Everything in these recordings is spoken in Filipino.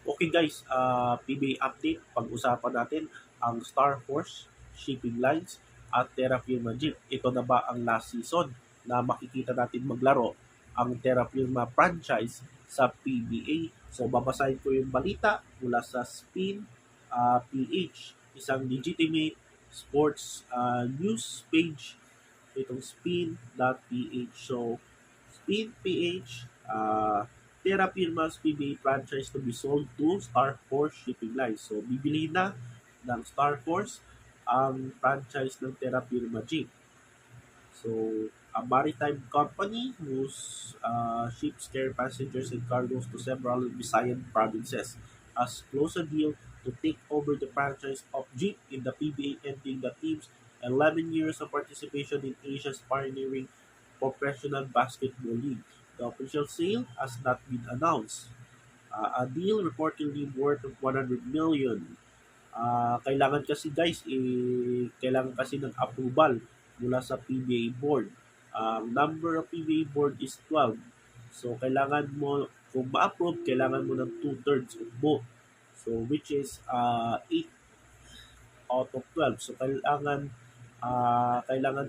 Okay guys, PBA update. Pag-usapan natin ang Star Force Shipping Lines at Terra Firma Jeep. Ito na ba ang last season na makikita natin maglaro ang Terra Firma franchise sa PBA? So babasahin ko yung balita mula sa Spin PH, isang legitimate sports news page, itong spin.ph. So Spin PH, Terra Firma's PBA franchise to be sold to Star Force Shipping Lines. So, bibili na ng Star Force ang franchise ng Terra Firma Jeep. So, a maritime company whose ships carry passengers and cargoes to several Visayan provinces has closed a deal to take over the franchise of Jeep in the PBA, ending the team's 11 years of participation in Asia's pioneering Professional Basketball League. The official sale has not been announced. A deal reportedly worth of 100 million. Kailangan kasi guys, kailangan kasi ng approval mula sa PBA board. Ang number of PBA board is 12. So, kailangan mo, kung ma-approve, kailangan mo ng 2/3 of vote. So, which is 8 out of 12. So, kailangan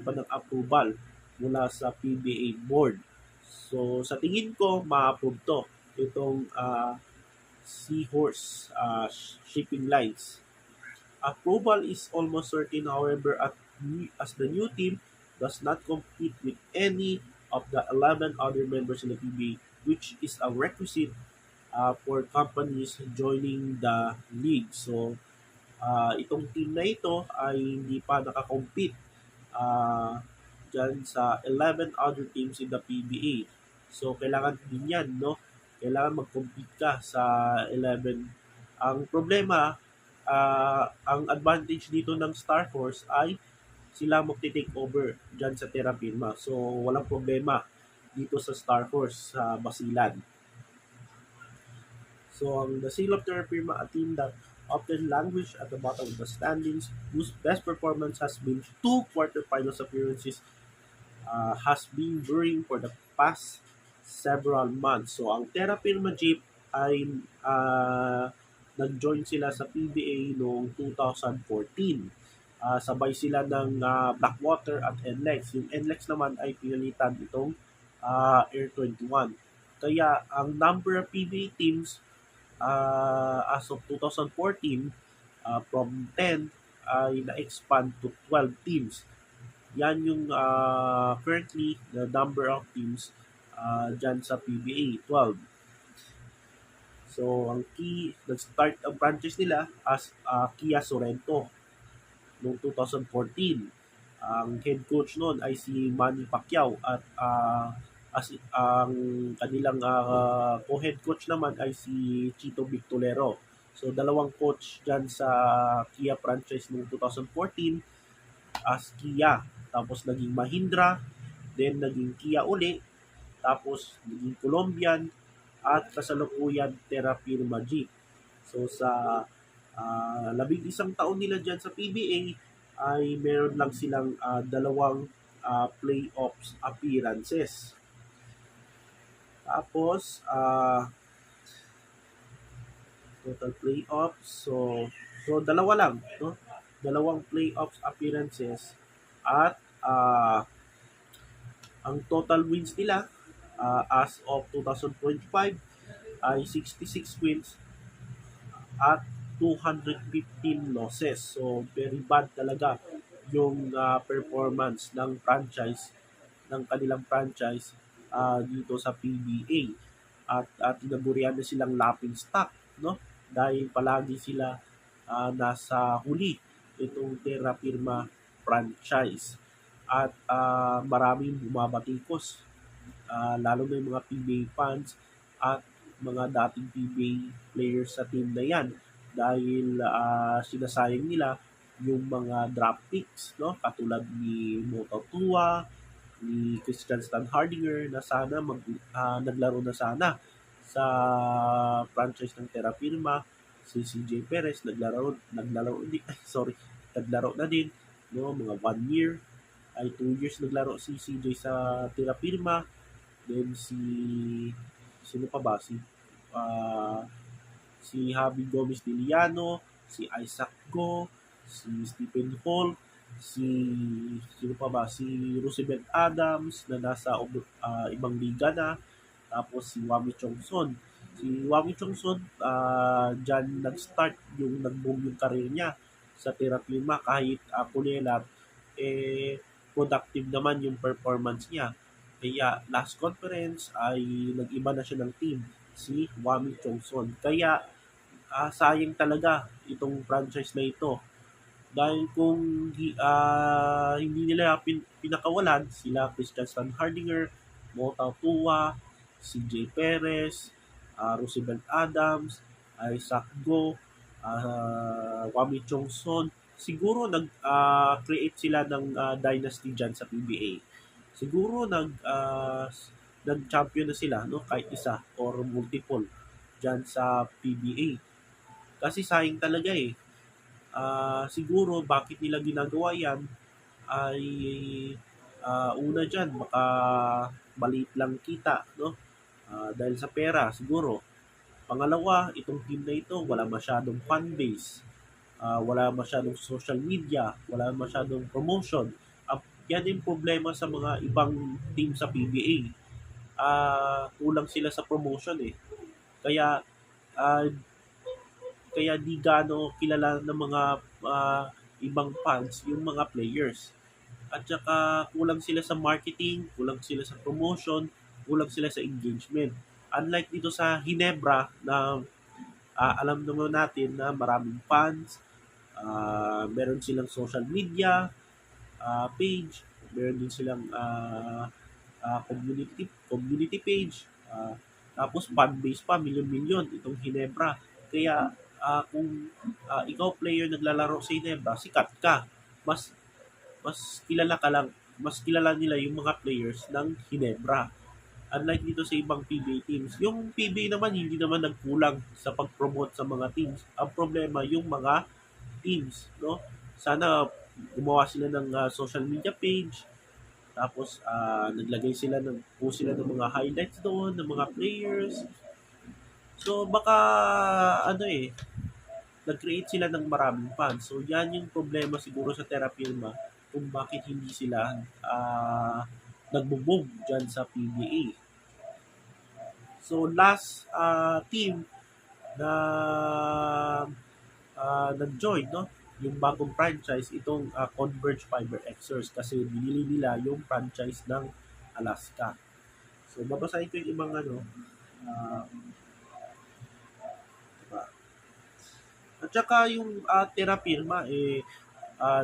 pa ng approval mula sa PBA board. So, sa tingin ko, ma-approve to. Itong Seahorse Shipping Lines. Approval is almost certain, however, as the new team does not compete with any of the 11 other members in the PBA, which is a requisite for companies joining the league. So, itong team na ito ay hindi pa nakakompete dyan sa 11 other teams in the PBA. So, kailangan din yan, no? Kailangan mag-compete ka sa 11. Ang problema, ang advantage dito ng Star Force ay sila magti-take over dyan sa Terra Firma. So, walang problema dito sa Star Force sa Basilan. So, the seal of Terra Firma, a team that often languish at the bottom of the standings, whose best performance has been two quarterfinals appearances, has been brewing for the past several months. So, ang Terra Firma Jeep ay nag-join sila sa PBA noong 2014. Sabay sila ng Blackwater at NLEX. Yung NLEX naman ay pinalitan itong Air 21. Kaya ang number of PBA teams as of 2014 from 10 ay na-expand to 12 teams. Yan yung currently the number of teams dyan sa PBA, 12. So, ang nag-start ang franchise nila as Kia Sorrento noong 2014. Ang head coach noon ay si Manny Pacquiao at ang kanilang co-head coach naman ay si Chito Victolero. So, dalawang coach dyan sa Kia franchise noong 2014 as Kia. Tapos naging Mahindra, then naging Kia uli, tapos naging Colombian, at kasalukuyan Terra Firma Jeep. So sa 11 taon nila dyan sa PBA ay meron lang silang dalawang playoffs appearances. Tapos total playoffs, so dalawa lang, no? Dalawang playoffs appearances at ang total wins nila as of 2025 ay 66 wins at 215 losses. So, very bad talaga yung performance ng kanilang franchise dito sa PBA. At tinaburihan na silang laughing stock, no? Dahil palagi sila nasa huli itong Terra Firma franchise. At maraming bumabatikos, lalo na yung mga PBA fans at mga dating PBA players sa team na yan dahil sinasayang nila yung mga draft picks, no? Katulad ni Moto Tua, ni Christian Stan Hardinger na sana naglaro na sana sa franchise ng Terra Firma. Si CJ Perez naglaro din, naglaro na din, no? Mga 1 year ay 2 years naglaro si CJ sa Terra Firma. Then sino pa ba? si Javi Gomez Diliano, si Isaac Go, si Stephen Hall, si sino pa ba? Si Roosevelt Adams na nasa ibang liga na, tapos si Wami Chongson. Si Wami Chongson, dyan nag-start yung nag-boom yung career niya sa Terrafirma kahit kulilat, eh, productive naman yung performance niya. Kaya last conference ay nag-iba na siya ng team, si Wami Chongson. Kaya sayang talaga itong franchise na ito. Dahil kung hindi nila pinakawalan sila Christian Hardinger, Mota Tua, CJ Perez, Roosevelt Adams, Isaac Go, Wami Chongson, siguro nag-create sila ng dynasty dyan sa PBA. Siguro nag-champion na sila, no, kahit isa or multiple dyan sa PBA. Kasi sayang talaga eh. Siguro bakit nila ginagawa yan ay una dyan, baka maliit lang kita, no? Dahil sa pera, siguro. Pangalawa, itong team na ito, wala masyadong fan base. Wala masyadong social media, wala masyadong promotion. Yan yung problema sa mga ibang team sa PBA. Kulang sila sa promotion eh. Kaya ah, kaya di gaano kilala ng mga ibang fans yung mga players. At saka kulang sila sa marketing, kulang sila sa promotion, kulang sila sa engagement. Unlike dito sa Ginebra na alam naman natin na maraming fans, meron silang social media page, meron din silang community page, tapos fan base pa, milyon-milyon itong Ginebra. Kaya kung ikaw player naglalaro sa Ginebra, sikat ka. Mas kilala ka lang, mas kilala nila yung mga players ng Ginebra. Unlike dito sa ibang PBA teams. Yung PBA naman, hindi naman nagkulang sa pag-promote sa mga teams. Ang problema, yung mga teams, no? Sana gumawa sila ng social media page, tapos naglagay sila ng mga highlights doon, ng mga players. So baka nag-create sila ng maraming fans. So yan yung problema siguro sa Terrafirma kung bakit hindi sila nagbo-boom dyan sa PBA. So last team na nag-join, no, yung bagong franchise, itong Converge Fiber Xers kasi binili nila yung franchise ng Alaska. So babasahin ko yung ibang uh, at saka yung Terrafirma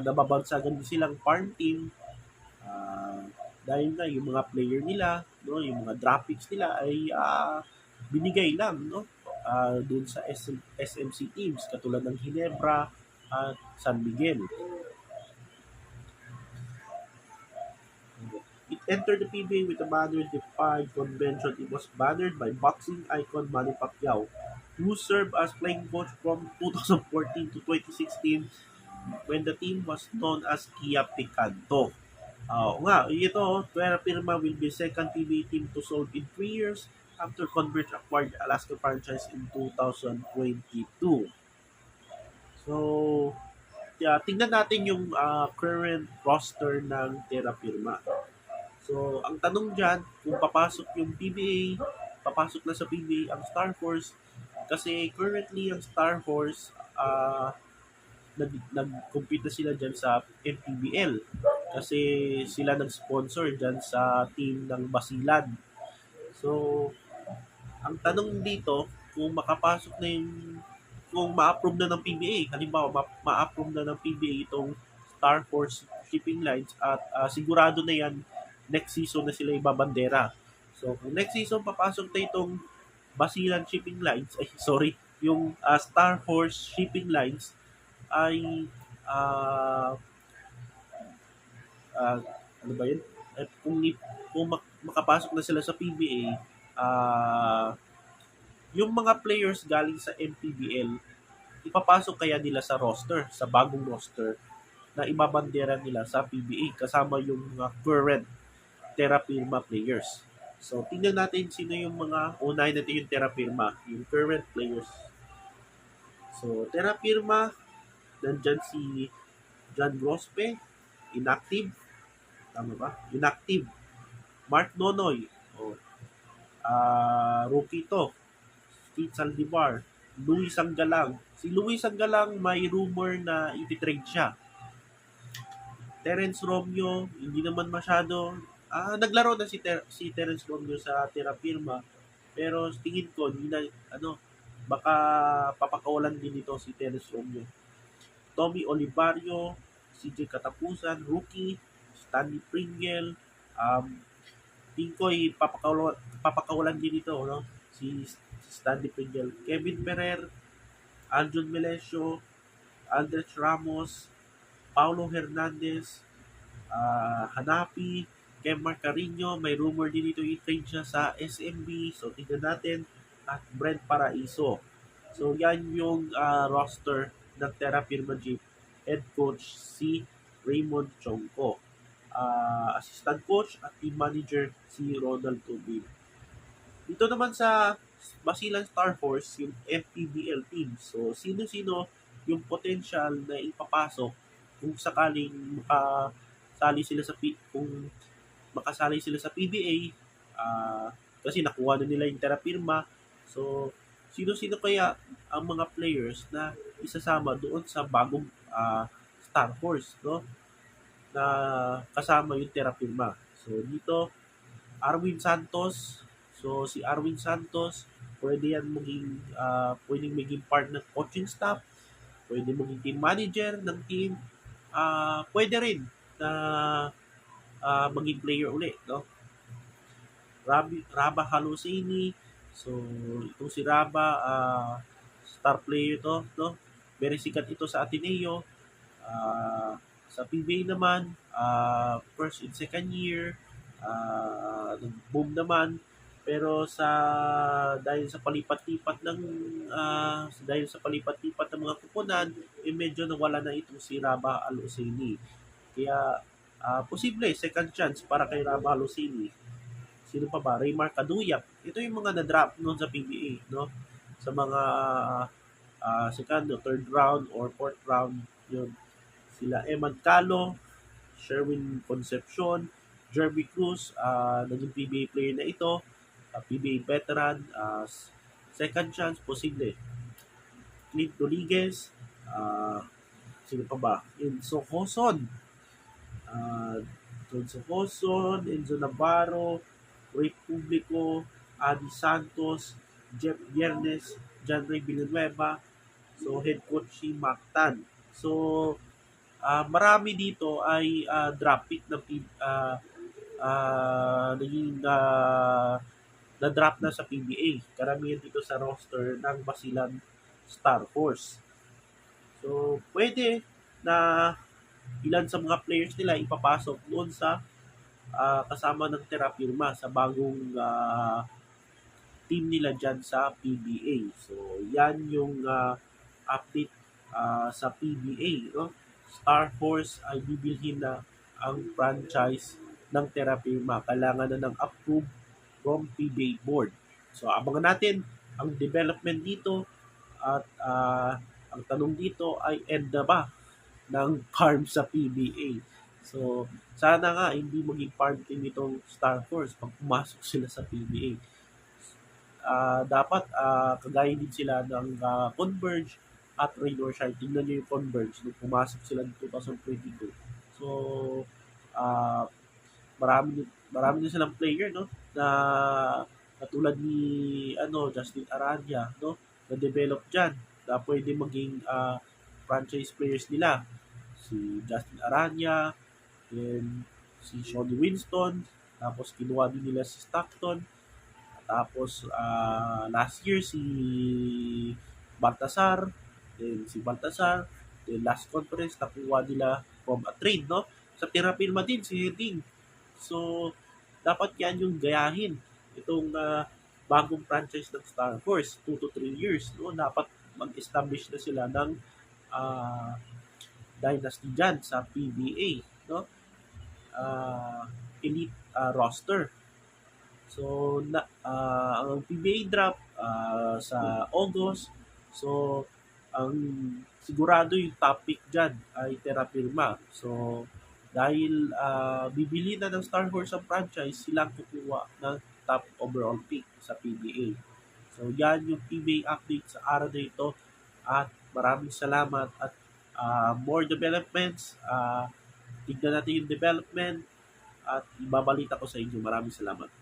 nababansagan din silang farm team dahil nga yung mga player nila, no, yung mga draft picks nila ay binigay lang, no, doon sa SMC teams katulad ng Ginebra at San Miguel. It entered the PBA with a banner-defined convention. It was bannered by boxing icon Manny Pacquiao, who served as playing coach from 2014 to 2016 when the team was known as Kia Picanto. Ito, Terrafirma will be second PBA team to sold in 3 years after Converge acquired Alaska franchise in 2022. So, tingnan natin yung current roster ng Terrafirma. So, ang tanong dyan, kung papasok yung PBA, papasok na sa PBA ang Star Force, kasi currently ang Star Force, nag-compete na sila dyan sa MPBL kasi sila nag-sponsor dyan sa team ng Basilan. So, ang tanong dito, kung makapasok na yung, kung ma-approve na ng PBA, halimbawa ma-approve na ng PBA itong Star Force Shipping Lines at sigurado na yan next season na sila ibabandera. So, kung next season papasok na itong Basilan Shipping Lines, yung Star Force Shipping Lines ay ano ba yun? At kung makapasok na sila sa PBA, yung mga players galing sa MPBL, ipapasok kaya nila sa roster, sa bagong roster na ibabandera nila sa PBA kasama yung mga current Terrafirma players. So, tingnan natin sino yung mga unahin natin yung Terrafirma, yung current players. So, Terra Firma, nandyan si John Grospe, inactive. Tama ba? Inactive. Mark Nonoy, oh, rookie to. Steve Saldivar, Luis Sanggalang. Si Luis Sanggalang may rumor na ititrade siya. Terence Romeo, hindi naman masyado. Naglaro na si Terence Romeo sa Terra Firma. Pero tingin ko, hindi na, baka papakawalan din ito si Terence Romeo. Tommy Olivario, CJ Katapusan, rookie, Stanley Pringle, tingin ko papakawalan din ito, no? Si Stanley Pringle, Kevin Ferrer, Aljon Melesio, Andres Ramos, Paulo Hernandez, Hanapi, Kemar Carino, may rumor din dito i-trade siya sa SMB. So, tignan natin. At Brent Paraiso. So, yan yung roster ng Terra Firma Jeep. Head coach si Raymond Chongko. Assistant coach at team manager si Ronald Tubin. Dito naman sa Basilan Star Force, yung FPBL team. So, sino-sino yung potential na ipapasok kung sakaling kung makasali sila sa PBA, kasi nakuha na nila yung Terra Firma. So, sino-sino kaya ang mga players na isasama doon sa bagong Star Force, no? Na kasama yung Terra Firma. So, dito, Arwin Santos. So, si Arwin Santos, pwedeng maging part ng coaching staff, pwede maging team manager ng team, pwede rin na maging player uli, no? Raba Halusini. So, itong si Raba, star player to, no? Very sikat ito sa Ateneo. Sa PBA naman, first and second year, nag-boom naman. Pero dahil sa palipat-lipat ng mga kuponan, medyo nawala na itong si Raba Alusini. Kaya posible second chance para kay Raba Alusini. Sino pa ba? Raymar Kaduyap. Ito yung mga na-drop noon sa PBA, no? Sa mga second o third round or fourth round, yun. Sila Eman Calo, Sherwin Concepcion, Jerby Cruz, naging PBA player na ito, PBA veteran, second chance, posible. Clint Rodriguez, sino pa ba? Enzo Hoson, Enzo Navarro, Ray Publico, Adi Santos, Jeff Viernes, John Ray Villanueva, so head coach si Mactan. So, marami dito ay draft pick na na-draft na sa PBA. Karamihan dito sa roster ng Basilan Star Force. So, pwede na ilan sa mga players nila ipapasok doon sa kasama ng Terra Firma sa bagong team nila dyan sa PBA. So, yan yung update sa PBA. No? Star Force ay bibilhin na ang franchise ng Terra Firma. Kailangan na ng approve from PBA board. So, abangan natin ang development dito at ang tanong dito ay end na ba ng farm sa PBA. So, sana nga hindi maging farm team itong Star Force pag pumasok sila sa PBA. Dapat kagaya din sila ng Converge at Raynor Shire. Tingnan nyo yung Converge nung pumasok sila ng 2022. So, marami din silang player, no? Na katulad ni Justin Aranya, no? Na develop diyan na pwede maging franchise players nila. Si Justin Aranya, then si Shawnee Winston, tapos kinuha din nila si Stockton, tapos last year si Baltasar, then last conference nakuha nila from a trade, no? Sa Terra Firma din si Herding. So, dapat yan yung gayahin itong bagong franchise ng Star Force, 2 to 3 years, no? Dapat mag-establish na sila ng dynasty dyan sa PBA, no? Elite roster. So, ang PBA draft sa August. So, ang sigurado yung topic dyan ay Terra Firma. So, dahil bibili na ng Star Horse ang franchise, silang kukuha ng top overall pick sa PBA. So, yan yung PBA update sa araw na ito at maraming salamat at more developments. Tignan natin yung development at ibabalita ko sa inyo. Maraming salamat.